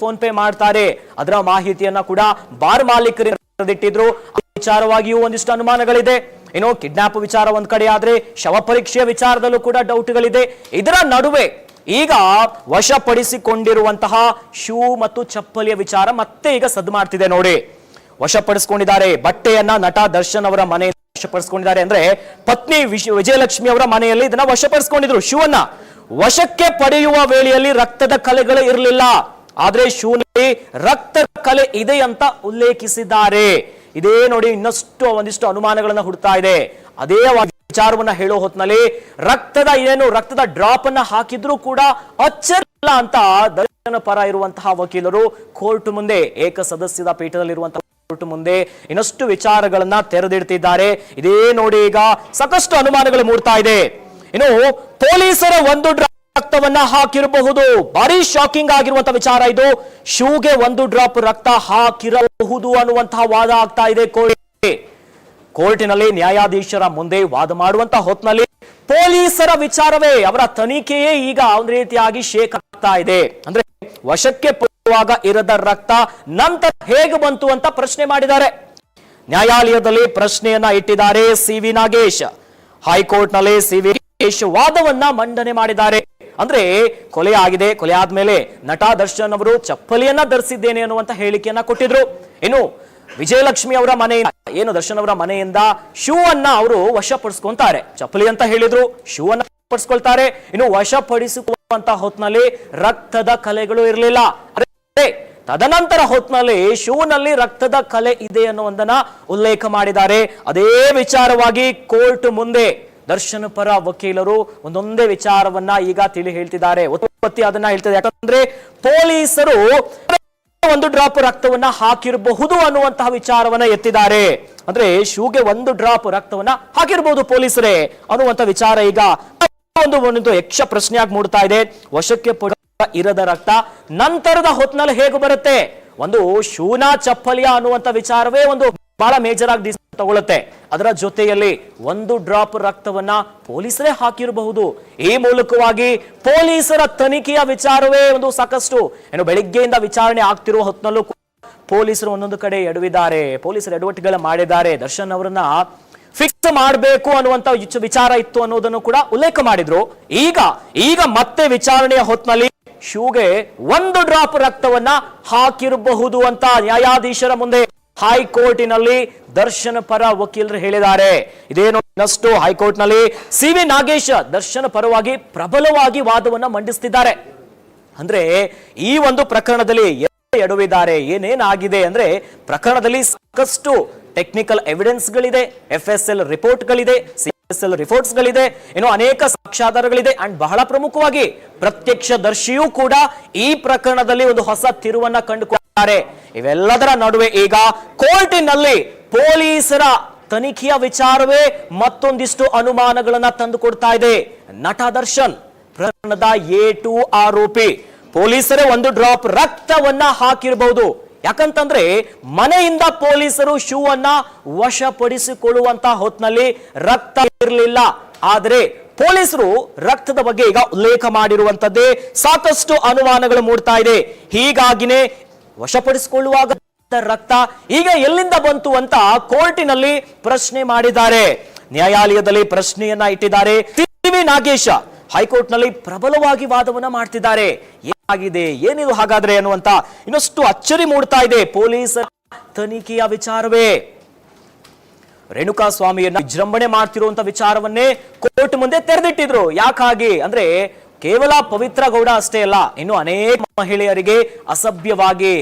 Phone pay ಮಾಡ್ತಾರೆ ಅದರ ಮಾಹಿತಿಯನ್ನ ಕೂಡ ಬಾರ್ ಮಾಲೀಕರಿಗೆ ಬರೆದಿಟ್ಟಿದ್ರು. ವಿಚಾರವಾಗಿಯೂ ಒಂದಿಷ್ಟು ಅನುಮಾನಗಳಿದೆ. ಏನೋ ಕಿಡ್ನಾಪ್ ವಿಚಾರ ಒಂದ್ ಕಡೆ ಆದ್ರೆ ಶವ ಪರೀಕ್ಷೆಯ ವಿಚಾರದಲ್ಲೂ ಕೂಡ ಡೌಟ್ಗಳಿದೆ. ಇದರ ನಡುವೆ ಈಗ ವಶಪಡಿಸಿಕೊಂಡಿರುವಂತಹ ಶೂ ಮತ್ತು ಚಪ್ಪಲಿಯ ವಿಚಾರ ಮತ್ತೆ ಈಗ ಸದ್ದು ಮಾಡ್ತಿದೆ ನೋಡಿ. ವಶಪಡಿಸಿಕೊಂಡಿದ್ದಾರೆ ಬಟ್ಟೆಯನ್ನ ನಟ ದರ್ಶನ್ ಅವರ ಮನೆ ವಶಪಡಿಸಿಕೊಂಡಿದ್ದಾರೆ. ಅಂದ್ರೆ ಪತ್ನಿ ವಿಜಯಲಕ್ಷ್ಮಿ ಅವರ ಮನೆಯಲ್ಲಿ ಇದನ್ನ ವಶಪಡಿಸಿಕೊಂಡಿದ್ರು. ಶೂ ಅನ್ನ ವಶಕ್ಕೆ ಪಡೆಯುವ ವೇಳೆಯಲ್ಲಿ ರಕ್ತದ ಕಲೆಗಳು ಇರಲಿಲ್ಲ, ಆದ್ರೆ ಶೂನಲ್ಲಿ ರಕ್ತದ ಕಲೆ ಇದೆ ಅಂತ ಉಲ್ಲೇಖಿಸಿದ್ದಾರೆ. ಇದೇ ನೋಡಿ ಇನ್ನಷ್ಟು ಒಂದಿಷ್ಟು ಅನುಮಾನಗಳನ್ನ ಹುಡ್ತಾ ಇದೆ. ಅದೇ ವಿಚಾರವನ್ನ ಹೇಳೋ ಹೊತ್ನಲ್ಲಿ ರಕ್ತದ ಡ್ರಾಪ್ ಅನ್ನ ಹಾಕಿದ್ರು ಕೂಡ ಅಚ್ಚರಿಲ್ಲ ಅಂತ ದರ್ಶನ ಪರ ಇರುವಂತಹ ವಕೀಲರು ಕೋರ್ಟ್ ಮುಂದೆ, ಏಕ ಸದಸ್ಯದ ಪೀಠದಲ್ಲಿರುವಂತಹ ಕೋರ್ಟ್ ಮುಂದೆ ಇನ್ನಷ್ಟು ವಿಚಾರಗಳನ್ನ ತೆರೆದಿಡ್ತಿದ್ದಾರೆ. ಇದೇ ನೋಡಿ ಈಗ ಸಾಕಷ್ಟು ಅನುಮಾನಗಳು ಮೂಡ್ತಾ ಇದೆ. ಇನ್ನು ಪೊಲೀಸರ ಒಂದು ರಕ್ತವನ್ನ ಹಾಕಿರಬಹುದು. ಭಾರಿ ಶಾಕಿಂಗ್ ಆಗಿರುವಂತಹ ವಿಚಾರ ಇದು. ಶೂಗೆ ಒಂದು ಡ್ರಾಪ್ ರಕ್ತ ಹಾಕಿರಬಹುದು ಅನ್ನುವಂತಹ ವಾದ ಆಗ್ತಾ ಇದೆ ಕೋರ್ಟಿನಲ್ಲಿ. ನ್ಯಾಯಾಧೀಶರ ಮುಂದೆ ವಾದ ಮಾಡುವಂತಹ ಹೊತ್ನಲ್ಲಿ ಪೊಲೀಸರ ವಿಚಾರವೇ, ಅವರ ತನಿಖೆಯೇ ಈಗ ಒಂದು ರೀತಿಯಾಗಿ ಶೇಕ್ ಆಗ್ತಾ ಇದೆ. ಅಂದ್ರೆ ವಶಕ್ಕೆ ಪಡೆಯುವಾಗ ಇರದ ರಕ್ತ ನಂತರ ಹೇಗೆ ಬಂತು ಅಂತ ಪ್ರಶ್ನೆ ಮಾಡಿದ್ದಾರೆ. ನ್ಯಾಯಾಲಯದಲ್ಲಿ ಪ್ರಶ್ನೆಯನ್ನ ಇಟ್ಟಿದ್ದಾರೆ ಸಿ.ವಿ. ನಾಗೇಶ್. ಹೈಕೋರ್ಟ್ ನಲ್ಲಿ ಸಿ.ವಿ. ನಾಗೇಶ್ ವಾದವನ್ನ ಮಂಡನೆ ಮಾಡಿದ್ದಾರೆ. ಅಂದ್ರೆ ಕೊಲೆ ಆಗಿದೆ, ಕೊಲೆ ಆದ್ಮೇಲೆ ನಟ ದರ್ಶನ್ ಅವರು ಚಪ್ಪಲಿಯನ್ನ ಧರಿಸಿದ್ದೇನೆ ಅನ್ನುವಂತ ಹೇಳಿಕೆಯನ್ನ ಕೊಟ್ಟಿದ್ರು. ಇನ್ನು ವಿಜಯಲಕ್ಷ್ಮಿ ಅವರ ಮನೆಯಿಂದ, ಏನು ದರ್ಶನ್ ಅವರ ಮನೆಯಿಂದ ಶೂ ಅನ್ನ ಅವರು ವಶಪಡಿಸ್ಕೊಂತಾರೆ. ಚಪ್ಪಲಿ ಅಂತ ಹೇಳಿದ್ರು, ಶೂ ಅನ್ನ ಪಡಿಸ್ಕೊಳ್ತಾರೆ. ಇನ್ನು ವಶಪಡಿಸಿಕೊಳ್ಳುವಂತ ಹೊತ್ನಲ್ಲಿ ರಕ್ತದ ಕಲೆಗಳು ಇರಲಿಲ್ಲ. ತದನಂತರ ಹೊತ್ನಲ್ಲಿ ಶೂನಲ್ಲಿ ರಕ್ತದ ಕಲೆ ಇದೆ ಅನ್ನುವುದನ್ನ ಉಲ್ಲೇಖ ಮಾಡಿದ್ದಾರೆ. ಅದೇ ವಿಚಾರವಾಗಿ ಕೋರ್ಟ್ ಮುಂದೆ ದರ್ಶನ್ ಪರ ವಕೀಲರು ಒಂದೊಂದೇ ವಿಚಾರವನ್ನ ಈಗ ತಿಳಿ ಹೇಳ್ತಿದ್ದಾರೆ. ಉತ್ಪತ್ತಿ ಅದನ್ನ ಹೇಳ್ತಿದ್ದಾರೆ. ಯಾಕಂದ್ರೆ ಪೊಲೀಸರು ಒಂದು ಡ್ರಾಪ್ ರಕ್ತವನ್ನ ಹಾಕಿರಬಹುದು ಅನ್ನುವಂತಹ ವಿಚಾರವನ್ನ ಎತ್ತಿದ್ದಾರೆ. ಅಂದ್ರೆ ಶೂಗೆ ಒಂದು ಡ್ರಾಪ್ ರಕ್ತವನ್ನ ಹಾಕಿರಬಹುದು ಪೊಲೀಸರೇ ಅನ್ನುವಂತ ವಿಚಾರ ಈಗ ಒಂದು ಯಕ್ಷ ಪ್ರಶ್ನೆಯಾಗಿ ಮೂಡ್ತಾ ಇದೆ. ವಶಕ್ಕೆ ಇರದ ರಕ್ತ ನಂತರದ ಹೊತ್ನಲ್ಲಿ ಹೇಗೆ ಬರುತ್ತೆ? ಒಂದು ಶೂನ ಚಪ್ಪಲಿಯ ಅನ್ನುವಂತ ವಿಚಾರವೇ ಒಂದು ಬಹಳ ಮೇಜರ್ ಆಗಿ ತಗೊಳುತ್ತೆ. ಅದರ ಜೊತೆಯಲ್ಲಿ ಒಂದು ಡ್ರಾಪ್ ರಕ್ತವನ್ನ ಪೊಲೀಸರೇ ಹಾಕಿರಬಹುದು. ಈ ಮೂಲಕವಾಗಿ ಪೊಲೀಸರ ತನಿಖೆಯ ವಿಚಾರವೇ ಒಂದು ಸಾಕಷ್ಟು ಏನು ಬೆಳಿಗ್ಗೆಯಿಂದ ವಿಚಾರಣೆ ಆಗ್ತಿರುವ ಹೊತ್ತಿನಲ್ಲೂ ಪೊಲೀಸರು ಒಂದೊಂದು ಕಡೆ ಎಡವಿದ್ದಾರೆ, ಪೊಲೀಸರು ಎಡವಟ್ಟುಗಳ ಮಾಡಿದ್ದಾರೆ. ದರ್ಶನ್ ಅವರನ್ನ ಫಿಕ್ಸ್ ಮಾಡಬೇಕು ಅನ್ನುವಂತ ವಿಚಾರ ಇತ್ತು ಅನ್ನೋದನ್ನು ಕೂಡ ಉಲ್ಲೇಖ ಮಾಡಿದ್ರು. ಈಗ ಮತ್ತೆ ವಿಚಾರಣೆಯ ಹೊತ್ತಿನಲ್ಲಿ ಶೂಗೆ ಒಂದು ಡ್ರಾಪ್ ರಕ್ತವನ್ನ ಹಾಕಿರಬಹುದು ಅಂತ ನ್ಯಾಯಾಧೀಶರ ಮುಂದೆ ಹೈಕೋರ್ಟಿನಲ್ಲಿ ದರ್ಶನ್ ಪರ ವಕೀಲರು ಹೇಳಿದ್ದಾರೆ. ಇದೇನು ಇನ್ನಷ್ಟು ಹೈಕೋರ್ಟ್ ನಲ್ಲಿ ಸಿ.ವಿ. ನಾಗೇಶ್ ದರ್ಶನ್ ಪರವಾಗಿ ಪ್ರಬಲವಾಗಿ ವಾದವನ್ನ ಮಂಡಿಸ್ತಿದ್ದಾರೆ. ಅಂದ್ರೆ ಈ ಒಂದು ಪ್ರಕರಣದಲ್ಲಿ ಎಡವಿದ್ದಾರೆ, ಏನೇನಾಗಿದೆ ಅಂದ್ರೆ ಪ್ರಕರಣದಲ್ಲಿ ಸಾಕಷ್ಟು ಟೆಕ್ನಿಕಲ್ ಎವಿಡೆನ್ಸ್ ಗಳಿದೆ, FSL ರಿಪೋರ್ಟ್ ಗಳಿದೆ, CSL ರಿಪೋರ್ಟ್ಸ್ ಗಳಿದೆ, ಇನ್ನು ಅನೇಕ ಸಾಕ್ಷ್ಯಾಧಾರಗಳಿದೆ. ಅಂಡ್ ಬಹಳ ಪ್ರಮುಖವಾಗಿ ಪ್ರತ್ಯಕ್ಷದರ್ಶಿಯೂ ಕೂಡ ಈ ಪ್ರಕರಣದಲ್ಲಿ ಒಂದು ಹೊಸ ತಿರುವನ್ನ ಕಂಡುಕೊಂಡಿದ್ದಾರೆ. ಇವೆಲ್ಲದರ ನಡುವೆ ಈಗ ಕೋರ್ಟಿನಲ್ಲಿ ಪೊಲೀಸರ ತನಿಖೆಯ ವಿಚಾರವೇ ಮತ್ತೊಂದಿಷ್ಟು ಅನುಮಾನಗಳನ್ನ ತಂದುಕೊಡ್ತಾ ಇದೆ. ನಟ ದರ್ಶನ್ ಪ್ರಕರಣದ A2 ಆರೋಪಿ ಪೊಲೀಸರೇ ಒಂದು ಡ್ರಾಪ್ ರಕ್ತವನ್ನ ಹಾಕಿರಬಹುದು. ಯಾಕಂತಂದ್ರೆ ಮನೆಯಿಂದ ಪೊಲೀಸರು ಶೂ ಅನ್ನ ವಶಪಡಿಸಿಕೊಳ್ಳುವಂತ ಹೊತ್ನಲ್ಲಿ ರಕ್ತ ಇರಲಿಲ್ಲ, ಆದ್ರೆ ಪೊಲೀಸರು ರಕ್ತದ ಬಗ್ಗೆ ಈಗ ಉಲ್ಲೇಖ ಮಾಡಿರುವಂತದ್ದೇ ಸಾಕಷ್ಟು ಅನುಮಾನಗಳು ಮೂಡ್ತಾ ಇದೆ. ಹೀಗಾಗಿನೇ ವಶಪಡಿಸಿಕೊಳ್ಳುವಾಗ ರಕ್ತ ಈಗ ಎಲ್ಲಿಂದ ಬಂತು ಅಂತ ಕೋರ್ಟಿನಲ್ಲಿ ಪ್ರಶ್ನೆ ಮಾಡಿದ್ದಾರೆ. ನ್ಯಾಯಾಲಯದಲ್ಲಿ ಪ್ರಶ್ನೆಯನ್ನ ಇಟ್ಟಿದ್ದಾರೆ ಸಿ.ವಿ. ನಾಗೇಶ್. ಹೈಕೋರ್ಟ್ ನಲ್ಲಿ ಪ್ರಬಲವಾಗಿ ವಾದವನ್ನ ಮಾಡ್ತಿದ್ದಾರೆ. ಏನಾಗಿದೆ, ಏನಿದು ಹಾಗಾದ್ರೆ ಅನ್ನುವಂತ ಇನ್ನಷ್ಟು ಅಚ್ಚರಿ ಮೂಡ್ತಾ ಇದೆ ಪೊಲೀಸರ ತನಿಖೆಯ ವಿಚಾರವೇ. ರೇಣುಕಾ ಸ್ವಾಮಿಯನ್ನ ವಿಜೃಂಭಣೆ ಮಾಡ್ತಿರುವಂತ ವಿಚಾರವನ್ನೇ ಕೋರ್ಟ್ ಮುಂದೆ ತೆರೆದಿಟ್ಟಿದ್ರು. ಯಾಕಾಗಿ ಅಂದ್ರೆ ಕೇವಲ ಪವಿತ್ರ ಗೌಡ ಅಷ್ಟೇ ಅಲ್ಲ, ಇನ್ನು ಅನೇಕ ಮಹಿಳೆಯರಿಗೆ ಅಸಭ್ಯವಾಗಿ